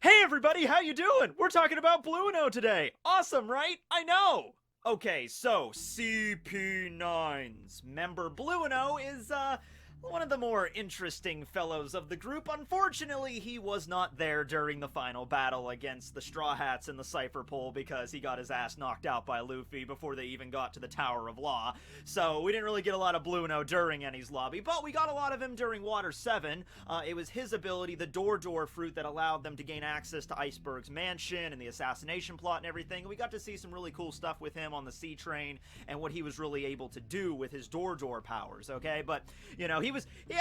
Hey everybody, how you doing? We're talking about Blueno today. Awesome, right? I know. Okay, so CP9's member Blueno is one of the more interesting fellows of the group. Unfortunately, he was not there during the final battle against the Straw Hats in the Cipher Pole because he got his ass knocked out by Luffy before they even got to the Tower of Law. So we didn't really get a lot of Blueno during Ennie's lobby, but we got a lot of him during Water 7. It was his ability, the Door fruit, that allowed them to gain access to Iceberg's mansion and the assassination plot and everything. We got to see some really cool stuff with him on the Sea Train and what he was really able to do with his Door powers, okay? But, you know,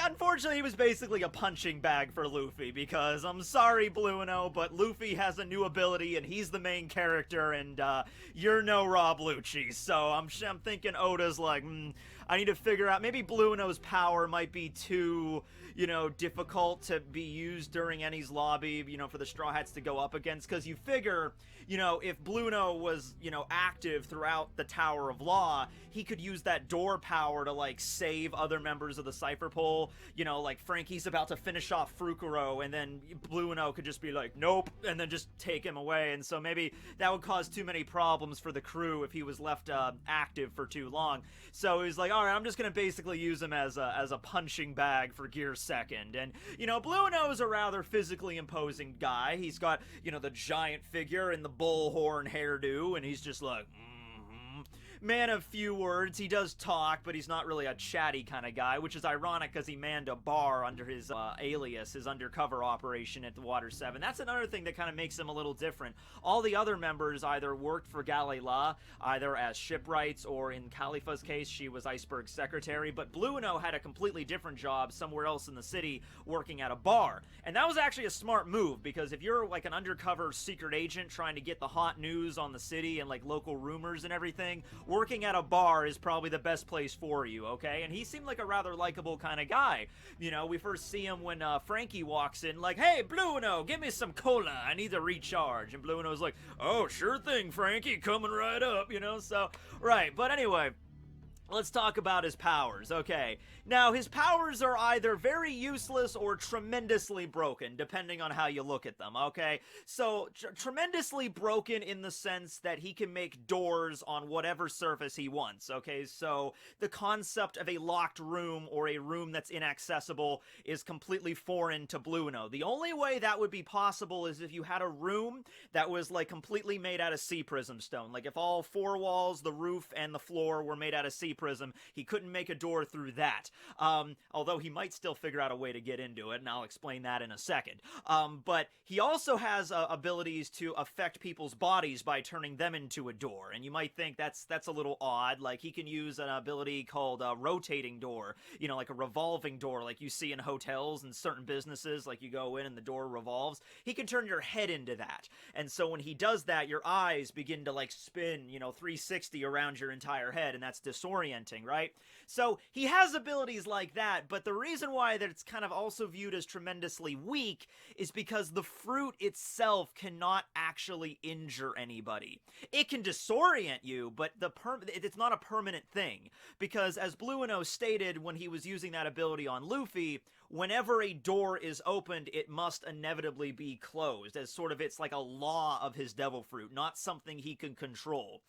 unfortunately, he was basically a punching bag for Luffy, because I'm sorry, Blueno, but Luffy has a new ability, and he's the main character, and, you're no Rob Lucci, so I'm thinking Oda's like, I need to figure out, maybe Blueno's power might be too, you know, difficult to be used during Ennie's lobby, you know, for the Straw Hats to go up against, because you figure, you know, if Blueno was, you know, active throughout the Tower of Law, he could use that door power to, like, save other members of the Cipher Pole. You know, like, Frankie's about to finish off Frukuro, and then Blueno could just be like, nope, and then just take him away, and so maybe that would cause too many problems for the crew if he was left active for too long. So he's like, alright, I'm just gonna basically use him as a punching bag for Gear Second. And, you know, Blueno is a rather physically imposing guy. He's got, you know, the giant figure and the bullhorn hairdo, and he's just like, man of few words. He does talk, but he's not really a chatty kind of guy, which is ironic because he manned a bar under his alias, his undercover operation at the Water 7. That's another thing that kind of makes him a little different. All the other members either worked for Galela, either as shipwrights, or in Khalifa's case, she was Iceberg's secretary, but Blueno had a completely different job somewhere else in the city working at a bar. And that was actually a smart move, because if you're like an undercover secret agent trying to get the hot news on the city and like local rumors and everything, working at a bar is probably the best place for you, okay? And he seemed like a rather likable kind of guy. You know, we first see him when Frankie walks in, like, hey, Blueno, give me some cola, I need to recharge. And Blueno's like, oh, sure thing, Frankie, coming right up, you know? So, right, but anyway, let's talk about his powers, okay? Now, his powers are either very useless or tremendously broken, depending on how you look at them, okay? So, tremendously broken in the sense that he can make doors on whatever surface he wants, okay? So, the concept of a locked room or a room that's inaccessible is completely foreign to Blueno. The only way that would be possible is if you had a room that was, like, completely made out of sea prism stone. Like, if all four walls, the roof, and the floor were made out of sea prism, he couldn't make a door through that. Although he might still figure out a way to get into it, and I'll explain that in a second. But he also has abilities to affect people's bodies by turning them into a door, and you might think that's a little odd. Like, he can use an ability called a rotating door, you know, like a revolving door like you see in hotels and certain businesses, like you go in and the door revolves. He can turn your head into that, and so when he does that, your eyes begin to, like, spin, you know, 360 around your entire head, and that's disorienting, right? So he has abilities like that, but the reason why that it's kind of also viewed as tremendously weak is because the fruit itself cannot actually injure anybody. It can disorient you, but it's not a permanent thing, because as Blueno stated when he was using that ability on Luffy, whenever a door is opened, it must inevitably be closed, as sort of it's like a law of his devil fruit, not something he can control.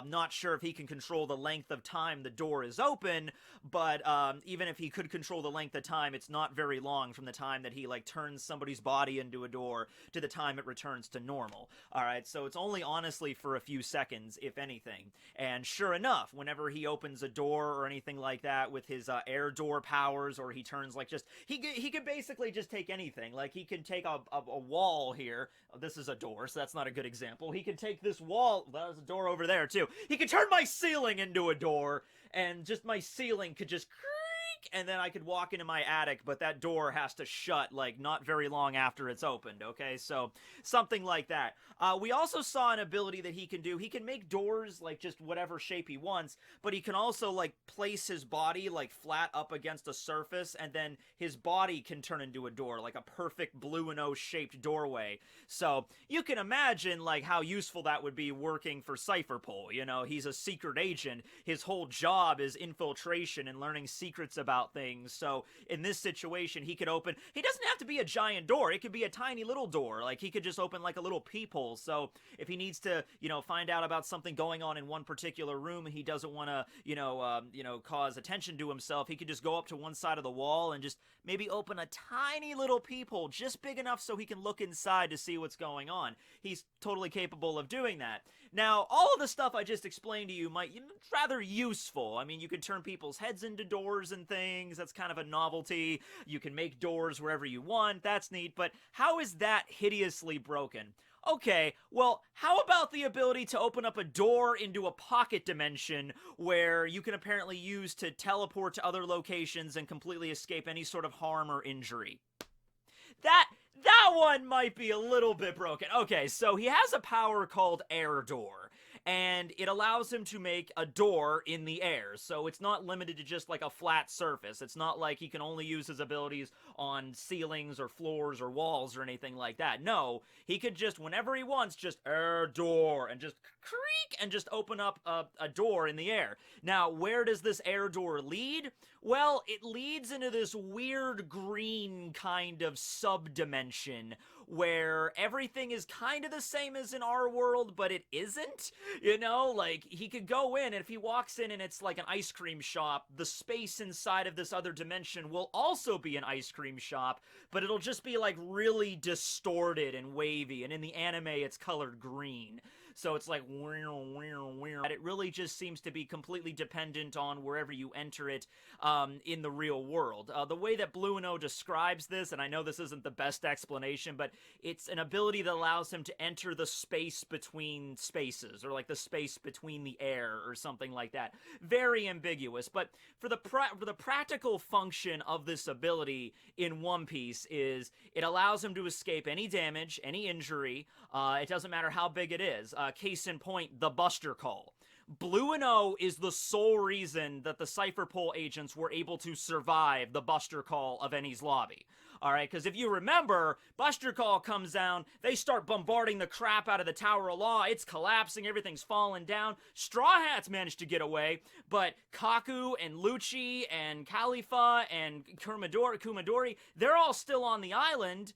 Not sure if he can control the length of time the door is open, but even if he could control the length of time, it's not very long from the time that he, like, turns somebody's body into a door to the time it returns to normal. Alright, so it's only honestly for a few seconds, if anything. And sure enough, whenever he opens a door or anything like that with his air door powers, or he turns, like, just he could basically just take anything. Like, he could take a wall here. Oh, this is a door, so that's not a good example. He could take this wall. There's a door over there, too. He could turn my ceiling into a door, and just my ceiling could just creak, and then I could walk into my attic, but that door has to shut, like, not very long after it's opened, okay? So, something like that. We also saw an ability that he can do. He can make doors, like, just whatever shape he wants, but he can also, like, place his body, like, flat up against a surface, and then his body can turn into a door, like a perfect Blueno-shaped doorway. So, you can imagine, like, how useful that would be working for Cypherpole. You know, he's a secret agent. His whole job is infiltration and learning secrets about about things. So in this situation, he doesn't have to be a giant door. It could be a tiny little door. Like, he could just open like a little peephole. So if he needs to, find out about something going on in one particular room and he doesn't want to, cause attention to himself, he could just go up to one side of the wall and just maybe open a tiny little peephole, just big enough so he can look inside to see what's going on. He's totally capable of doing that. Now, all of the stuff I just explained to you might be rather useful. I mean, you could turn people's heads into doors and things. That's kind of a novelty. You can make doors wherever you want. That's neat. But how is that hideously broken? Okay, well, how about the ability to open up a door into a pocket dimension where you can apparently use to teleport to other locations and completely escape any sort of harm or injury? That one might be a little bit broken. Okay, so he has a power called Air Door, and it allows him to make a door in the air, so it's not limited to just like a flat surface. It's not like he can only use his abilities on ceilings or floors or walls or anything like that. No, he could just, whenever he wants, just Air Door, and just creak, and just open up a door in the air. Now, where does this air door lead? Well, it leads into this weird green kind of subdimension where everything is kind of the same as in our world, but it isn't. Like, he could go in, and if he walks in and it's like an ice cream shop, the space inside of this other dimension will also be an ice cream shop, but it'll just be like really distorted and wavy, and in the anime it's colored green. So it's like, it really just seems to be completely dependent on wherever you enter it in the real world. The way that Blueno describes this, and I know this isn't the best explanation, but it's an ability that allows him to enter the space between spaces, or like the space between the air, or something like that. Very ambiguous, but for the practical function of this ability in One Piece is it allows him to escape any damage, any injury. It doesn't matter how big it is. Case in point, the Buster Call. Blueno is the sole reason that the Cypher Pole agents were able to survive the Buster Call of Enies Lobby. Alright, because if you remember, Buster Call comes down, they start bombarding the crap out of the Tower of Law, it's collapsing, everything's falling down. Straw Hats managed to get away, but Kaku and Lucci and Khalifa and Kumadori, they're all still on the island,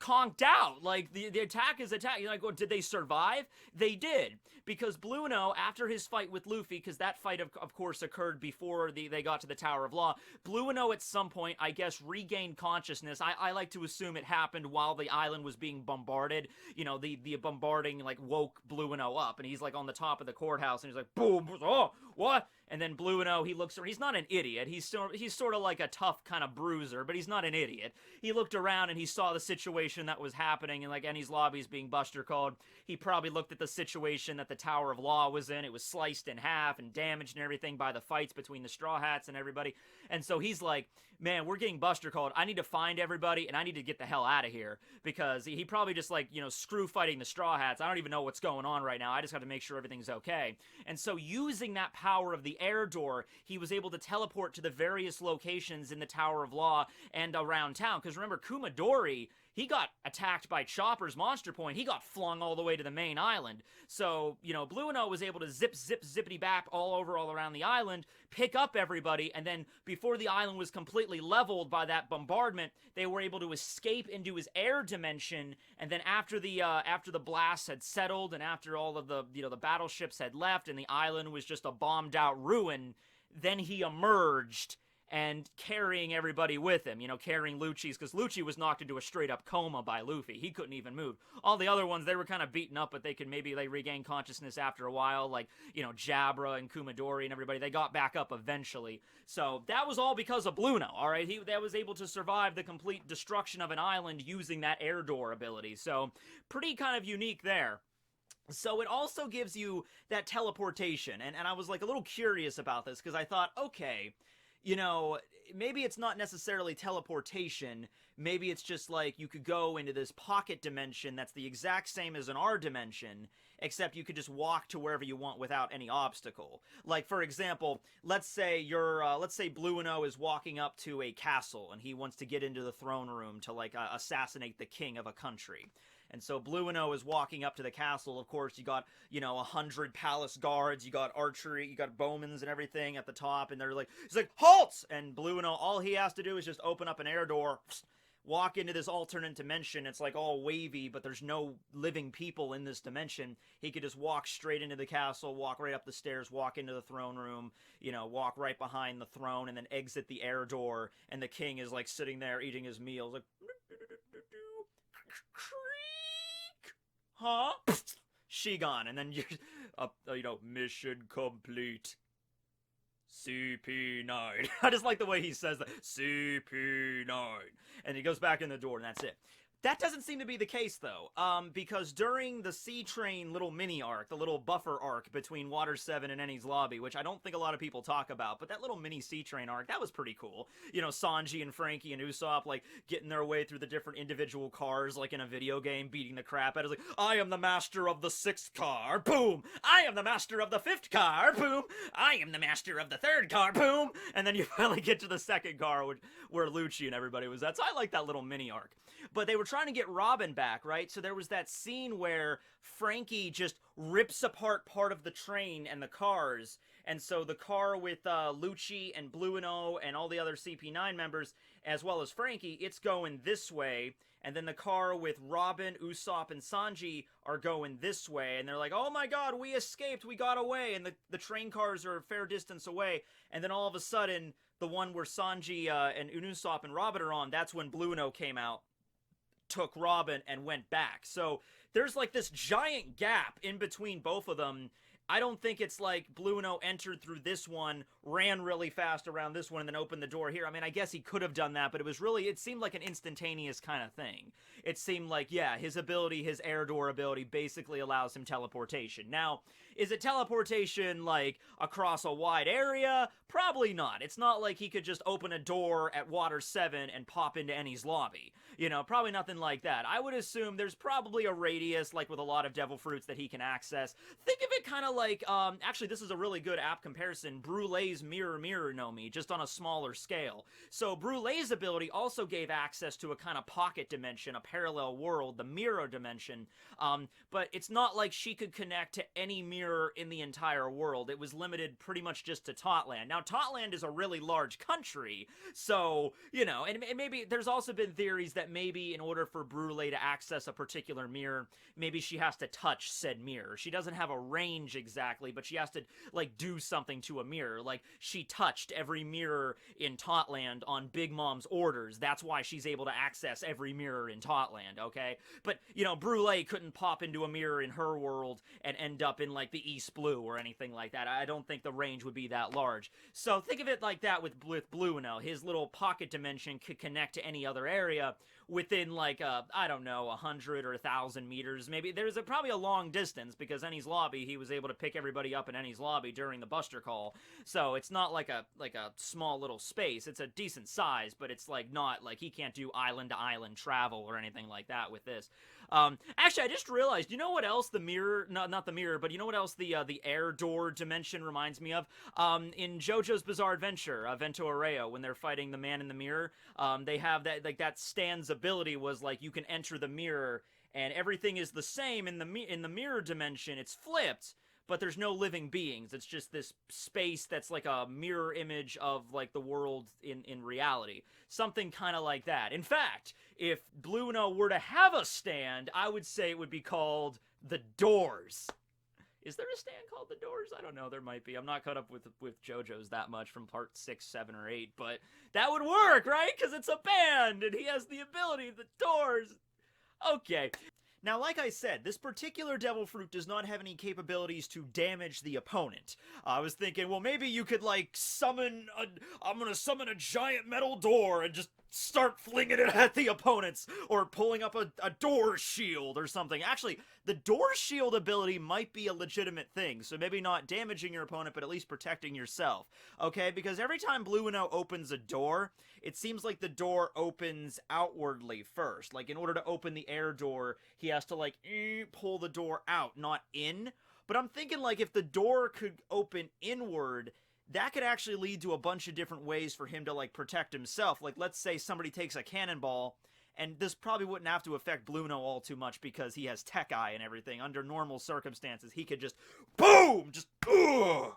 conked out. Like, the attack is attack. You're like, well, did they survive? They did. Because Blueno, after his fight with Luffy, because that fight, of course, occurred before they got to the Tower of Law, Blueno at some point, I guess, regained consciousness. I like to assume it happened while the island was being bombarded. The bombarding, like, woke Blueno up, and he's, like, on the top of the courthouse, and he's like, boom, oh, what? And then Blueno, he looks around. He's not an idiot. He's sort of like a tough kind of bruiser, but he's not an idiot. He looked around and he saw the situation that was happening, and like Enies Lobby's being Buster Called. He probably looked at the situation that the Tower of Law was in. It was sliced in half and damaged and everything by the fights between the Straw Hats and everybody. And so he's like, man, we're getting Buster Called. I need to find everybody, and I need to get the hell out of here. Because he probably just like, screw fighting the Straw Hats. I don't even know what's going on right now. I just got to make sure everything's okay. And so using that power of the air door, he was able to teleport to the various locations in the Tower of Law and around town. Because remember, Kumadori, he got attacked by Chopper's Monster Point. He got flung all the way to the main island. So, Blueno was able to zippity back all around the island, pick up everybody, and then before the island was completely leveled by that bombardment, they were able to escape into his air dimension. And then after the blast had settled and after all of the battleships had left and the island was just a bombed out ruin, then he emerged and carrying everybody with him, carrying Lucci's, because Lucci was knocked into a straight-up coma by Luffy. He couldn't even move. All the other ones, they were kind of beaten up, but they regain consciousness after a while, like, Jabra and Kumadori and everybody. They got back up eventually. So that was all because of Blueno, alright? That was able to survive the complete destruction of an island using that air door ability. So, pretty kind of unique there. So it also gives you that teleportation, and I was, like, a little curious about this, because I thought, okay, maybe it's not necessarily teleportation, maybe it's just like you could go into this pocket dimension that's the exact same as in our dimension, except you could just walk to wherever you want without any obstacle. Like, for example, let's say Blueno is walking up to a castle, and he wants to get into the throne room to, like, assassinate the king of a country. And so Blueno is walking up to the castle. Of course, you got, 100 palace guards, you got archery, you got bowmans and everything at the top, and they're like, he's like, halt! And Blueno, all he has to do is just open up an air door, walk into this alternate dimension. It's like all wavy, but there's no living people in this dimension. He could just walk straight into the castle, walk right up the stairs, walk into the throne room, walk right behind the throne, and then exit the air door, and the king is like sitting there eating his meals, like, huh? She gone, and then you're, mission complete. CP9. I just like the way he says that. CP9. And he goes back in the door, and that's it. That doesn't seem to be the case, though, because during the C-Train little mini-arc, the little buffer arc between Water 7 and Enies Lobby, which I don't think a lot of people talk about, but that little mini C-Train arc, that was pretty cool. Sanji and Frankie and Usopp, like, getting their way through the different individual cars, like in a video game, beating the crap out of it. It's like, I am the master of the 6th car, boom! I am the master of the 5th car, boom! I am the master of the 3rd car, boom! And then you finally get to the 2nd car, where Lucci and everybody was at. So I like that little mini-arc. But they were trying to get Robin back, right? So there was that scene where Frankie just rips apart part of the train and the cars, and so the car with Lucci and Blueno and all the other CP9 members, as well as Frankie, it's going this way, and then the car with Robin, Usopp, and Sanji are going this way, and they're like, oh my god, we escaped, we got away, and the train cars are a fair distance away, and then all of a sudden, the one where Sanji and Usopp and Robin are on, that's when Blueno came out, took Robin, and went back. So there's like this giant gap in between both of them. I don't think it's like Blueno entered through this one, ran really fast around this one, and then opened the door here. I mean, I guess he could have done that, but it seemed like an instantaneous kind of thing. It seemed like, yeah, his air door ability basically allows him teleportation. Now, is it teleportation, like, across a wide area? Probably not. It's not like he could just open a door at Water 7 and pop into Enies Lobby. Probably nothing like that. I would assume there's probably a radius, like with a lot of Devil Fruits, that he can access. Think of it kind of like, actually, this is a really good app comparison, Brulee's Mirror Mirror No Mi, just on a smaller scale. So Brulee's ability also gave access to a kind of pocket dimension, a parallel world, the mirror dimension, but it's not like she could connect to any mirror in the entire world. It was limited pretty much just to Totland. Now, Totland is a really large country, so, and maybe there's also been theories that maybe in order for Brulee to access a particular mirror, maybe she has to touch said mirror. She doesn't have a range exactly, but she has to, like, do something to a mirror. Like, she touched every mirror in Totland on Big Mom's orders. That's why she's able to access every mirror in Totland, okay? But, Brulee couldn't pop into a mirror in her world and end up in, like, the East Blue or anything like that. I don't think the range would be that large. So think of it like that with Blueno. His little pocket dimension could connect to any other area within, like, I don't know, 100 or 1,000 meters. Maybe there's probably a long distance, because Enies Lobby, he was able to pick everybody up in Enies Lobby during the Buster Call. So it's not like a small little space. It's a decent size, but it's like not like he can't do island to island travel or anything like that with this. Actually, I just realized, you know what else the mirror, not the mirror, but you know what else the air door dimension reminds me of? In JoJo's Bizarre Adventure, Vento Arreo, when they're fighting the man in the mirror, they have that, like, that Stan's ability was, like, you can enter the mirror, and everything is the same in the mirror dimension. It's flipped, but there's no living beings. It's just this space that's like a mirror image of, like, the world in reality. Something kind of like that. In fact, if Blueno were to have a stand, I would say it would be called The Doors. Is there a stand called The Doors? I don't know. There might be. I'm not caught up with JoJo's that much from part 6, 7, or 8, but that would work, right? Because it's a band, and he has the ability, The Doors. Okay. Now, like I said, this particular Devil Fruit does not have any capabilities to damage the opponent. I was thinking, well, maybe you could, like, I'm gonna summon a giant metal door and just start flinging it at the opponents, or pulling up a door shield or something. Actually, the door shield ability might be a legitimate thing, so maybe not damaging your opponent, but at least protecting yourself, okay? Because every time Blueno opens a door, it seems like the door opens outwardly first. Like, in order to open the air door, he has to, like, pull the door out, not in. But I'm thinking, like, if the door could open inward, that could actually lead to a bunch of different ways for him to, like, protect himself. Like, let's say somebody takes a cannonball and this probably wouldn't have to affect Blueno all too much because he has Tech Eye and everything. Under normal circumstances, he could just, boom, just, ugh,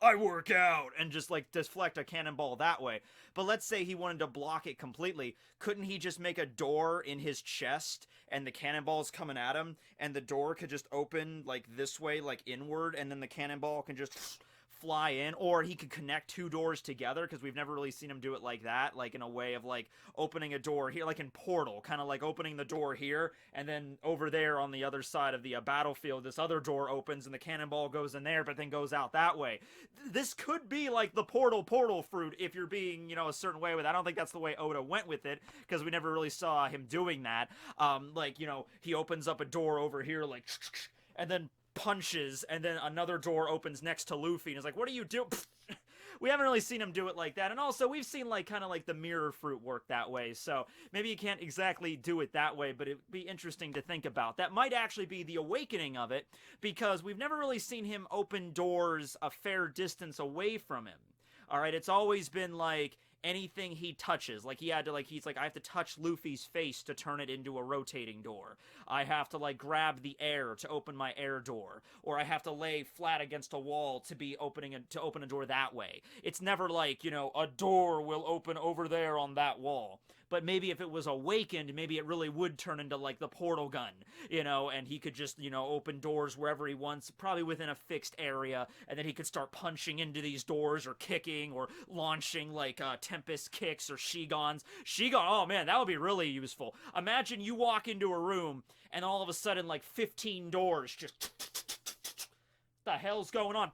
I work out, and just, like, deflect a cannonball that way. But let's say he wanted to block it completely. Couldn't he just make a door in his chest, and the cannonball's coming at him, and the door could just open, like, this way, like, inward, and then the cannonball can just fly in? Or he could connect two doors together, because we've never really seen him do it like that, like in a way of like opening a door here, like in Portal, kind of like opening the door here, and then over there on the other side of the battlefield, this other door opens and the cannonball goes in there, but then goes out that way. This could be like the portal fruit if you're being, you know, a certain way with it. I don't think that's the way Oda went with it, because we never really saw him doing that. Like, you know, he opens up a door over here, like, and then punches, and then another door opens next to Luffy, and it's like, what are you doing? We haven't really seen him do it like that. And also, we've seen, like, kind of like the mirror fruit work that way, so maybe you can't exactly do it that way, but it'd be interesting to think about. That might actually be the awakening of it, because we've never really seen him open doors a fair distance away from him. Alright, it's always been, like, anything he touches. Like, he had to, like, he's like, I have to touch Luffy's face to turn it into a rotating door. I have to, like, grab the air to open my air door. Or I have to lay flat against a wall to be to open a door that way. It's never like, you know, a door will open over there on that wall. But maybe if it was awakened, maybe it really would turn into, like, the portal gun, you know, and he could just, you know, open doors wherever he wants, probably within a fixed area, and then he could start punching into these doors, or kicking, or launching, like, Tempest kicks, or Shigons. Oh man, that would be really useful. Imagine you walk into a room, and all of a sudden, like, 15 doors just, the hell's going on?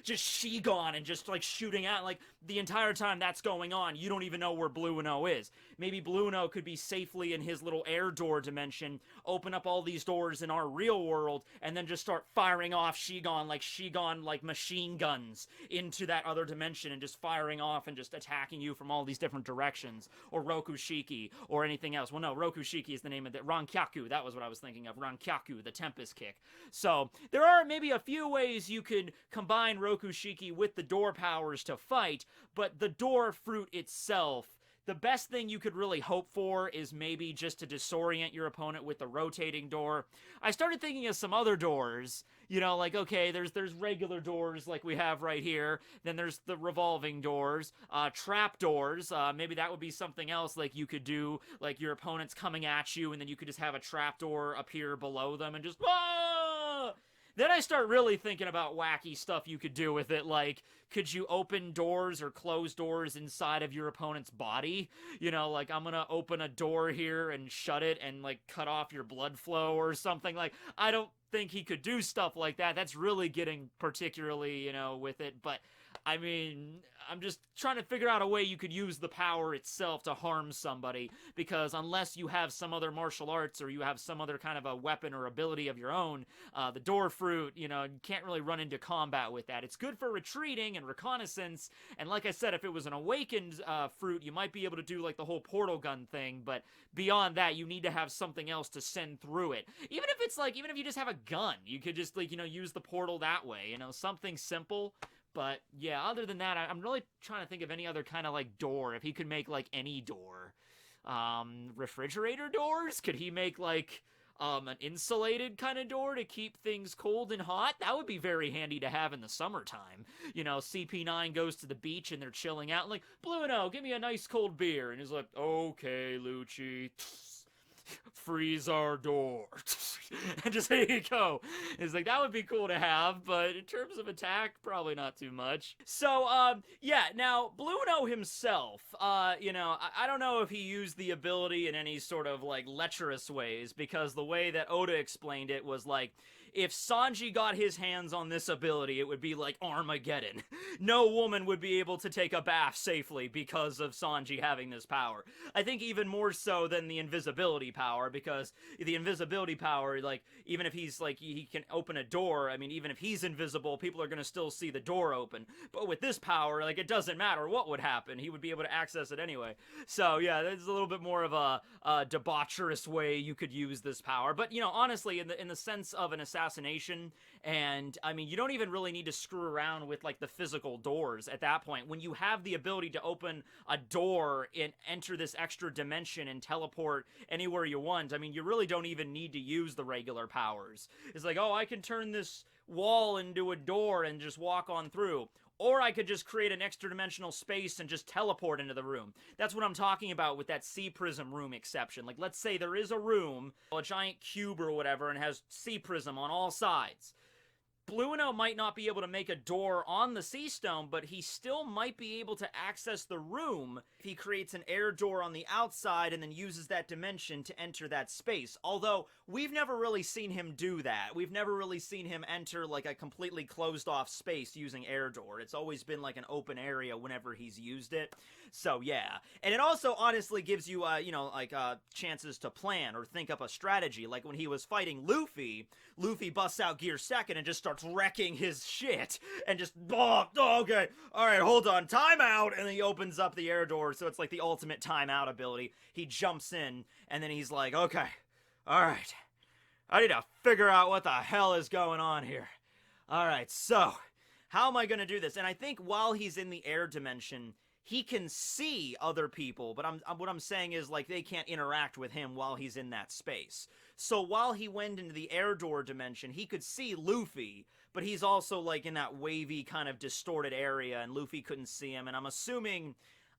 Just Shigon, and just, like, shooting out, like, the entire time that's going on, you don't even know where Blueno is. Maybe Blueno could be safely in his little air door dimension, open up all these doors in our real world, and then just start firing off Shigon, like, machine guns into that other dimension, and just firing off and just attacking you from all these different directions. Or Rokushiki, or anything else. Well, no, Rokushiki is the name of it. Rankyaku, that was what I was thinking of. Rankyaku, the Tempest Kick. So, there are maybe a few ways you could combine Rokushiki with the door powers to fight, but the door fruit itself, the best thing you could really hope for is maybe just to disorient your opponent with the rotating door. I started thinking of some other doors, you know, like, okay, there's regular doors like we have right here, then there's the revolving doors, trap doors, maybe that would be something else, like you could do, like your opponent's coming at you, and then you could just have a trap door appear below them, and just, ah! Then I start really thinking about wacky stuff you could do with it, like, could you open doors or close doors inside of your opponent's body? You know, like, I'm gonna open a door here and shut it and, like, cut off your blood flow or something. Like, I don't think he could do stuff like that. That's really getting particularly, you know, with it, but I mean, I'm just trying to figure out a way you could use the power itself to harm somebody, because unless you have some other martial arts or you have some other kind of a weapon or ability of your own, the door fruit, you know, you can't really run into combat with that. It's good for retreating and reconnaissance, and like I said, if it was an awakened fruit, you might be able to do like the whole portal gun thing, but beyond that, you need to have something else to send through it. Even if you just have a gun, you could just, like, you know, use the portal that way, you know, something simple. But, yeah, other than that, I'm really trying to think of any other kind of, like, door. If he could make, like, any door. Refrigerator doors? Could he make, like, an insulated kind of door to keep things cold and hot? That would be very handy to have in the summertime. You know, CP9 goes to the beach and they're chilling out, and like, Blueno, give me a nice cold beer. And he's like, okay, Lucci. Freeze our door. And just, there you go. It's like, that would be cool to have, but in terms of attack, probably not too much. So, yeah, now, Blueno himself, you know, I don't know if he used the ability in any sort of, like, lecherous ways, because the way that Oda explained it was, like, if Sanji got his hands on this ability, it would be like Armageddon. No woman would be able to take a bath safely because of Sanji having this power. I think even more so than the invisibility power, because the invisibility power where, like, even if he's, like, he can open a door, I mean, even if he's invisible, people are gonna still see the door open. But with this power, like, it doesn't matter what would happen. He would be able to access it anyway. So, yeah, there's a little bit more of a debaucherous way you could use this power. But, you know, honestly, in the sense of an assassination, and, I mean, you don't even really need to screw around with, like, the physical doors at that point. When you have the ability to open a door and enter this extra dimension and teleport anywhere you want, I mean, you really don't even need to use the regular powers. It's like, oh, I can turn this wall into a door and just walk on through. Or I could just create an extra dimensional space and just teleport into the room. That's what I'm talking about with that C-prism room exception. Like, let's say there is a room, a giant cube or whatever, and has C-prism on all sides. Blueno might not be able to make a door on the sea stone, but he still might be able to access the room if he creates an air door on the outside and then uses that dimension to enter that space. Although, we've never really seen him do that. We've never really seen him enter, like, a completely closed-off space using air door. It's always been, like, an open area whenever he's used it. So, yeah. And it also, honestly, gives you, you know, like, chances to plan or think up a strategy. Like, when he was fighting Luffy, Luffy busts out Gear Second and just starts wrecking his shit and just, oh, okay, alright, hold on, timeout, and then he opens up the air door, so it's like the ultimate timeout ability. He jumps in, and then he's like, okay, alright, I need to figure out what the hell is going on here. Alright, so, how am I gonna do this? And I think while he's in the air dimension, he can see other people, but what I'm saying is, like, they can't interact with him while he's in that space. So while he went into the air door dimension, he could see Luffy, but he's also, like, in that wavy kind of distorted area, and Luffy couldn't see him, and I'm assuming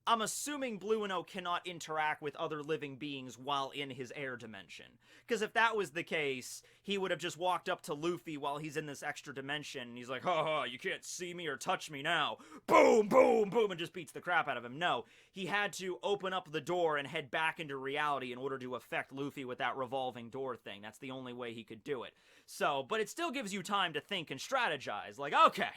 Blueno cannot interact with other living beings while in his air dimension. Because if that was the case, he would have just walked up to Luffy while he's in this extra dimension, and he's like, ha ha, you can't see me or touch me now. Boom, boom, boom, and just beats the crap out of him. No, he had to open up the door and head back into reality in order to affect Luffy with that revolving door thing. That's the only way he could do it. So, but it still gives you time to think and strategize. Like, okay,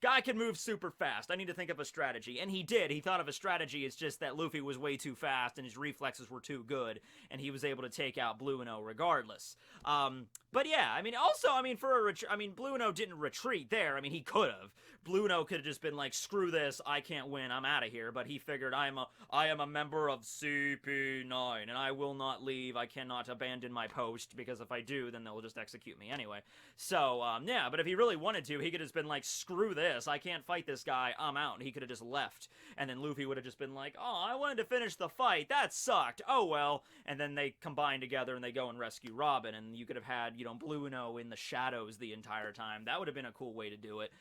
guy can move super fast. I need to think of a strategy. And he did. He thought of a strategy. It's just that Luffy was way too fast and his reflexes were too good. And he was able to take out Blueno regardless. But yeah, I mean, also, I mean, Blueno didn't retreat there. I mean, he could have. Blueno could have just been like, screw this, I can't win, I'm out of here. But he figured, I am a member of CP9, and I will not leave. I cannot abandon my post, because if I do, then they'll just execute me anyway. So, yeah, but if he really wanted to, he could have just been like, screw this, I can't fight this guy, I'm out. And he could have just left. And then Luffy would have just been like, oh, I wanted to finish the fight, that sucked, oh well. And then they combine together and they go and rescue Robin, and you could have had, you know, Blueno in the shadows the entire time. That would have been a cool way to do it.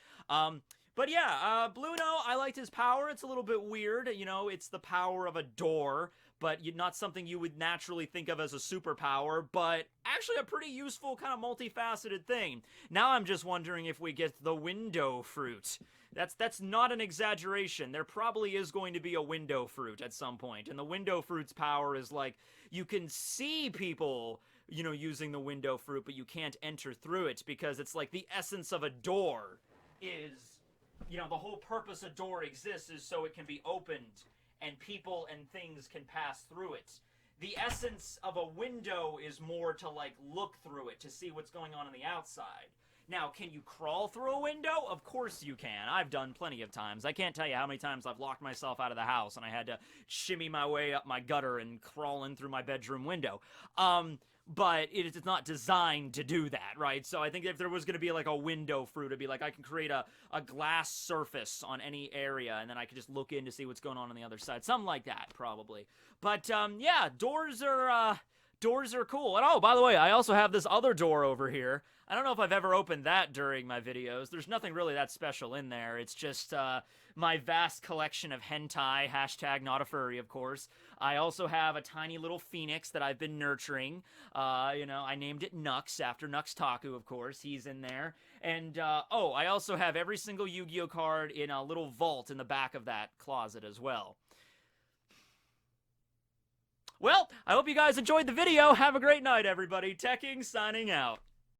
But yeah, Blueno, I liked his power. It's a little bit weird, you know, it's the power of a door, but not something you would naturally think of as a superpower, but actually a pretty useful kind of multifaceted thing. Now I'm just wondering if we get the window fruit. That's not an exaggeration. There probably is going to be a window fruit at some point, and the window fruit's power is like, you can see people, you know, using the window fruit, but you can't enter through it, because it's like the essence of a door is, you know, the whole purpose a door exists is so it can be opened and people and things can pass through it. The essence of a window is more to, like, look through it, to see what's going on the outside. Now, can you crawl through a window? Of course you can. I've done plenty of times. I can't tell you how many times I've locked myself out of the house and I had to shimmy my way up my gutter and crawl in through my bedroom window. But it's not designed to do that, right? So I think if there was going to be like a window fruit, it'd be like I can create a glass surface on any area, and then I could just look in to see what's going on the other side. Something like that, probably. But, yeah, doors are cool. And oh, by the way, I also have this other door over here. I don't know if I've ever opened that during my videos. There's nothing really that special in there. It's just my vast collection of hentai, hashtag not a furry, of course. I also have a tiny little phoenix that I've been nurturing. You know, I named it Nux, after Nux Taku, of course. He's in there. And, oh, I also have every single Yu-Gi-Oh card in a little vault in the back of that closet as well. Well, I hope you guys enjoyed the video. Have a great night, everybody. Tekking signing out.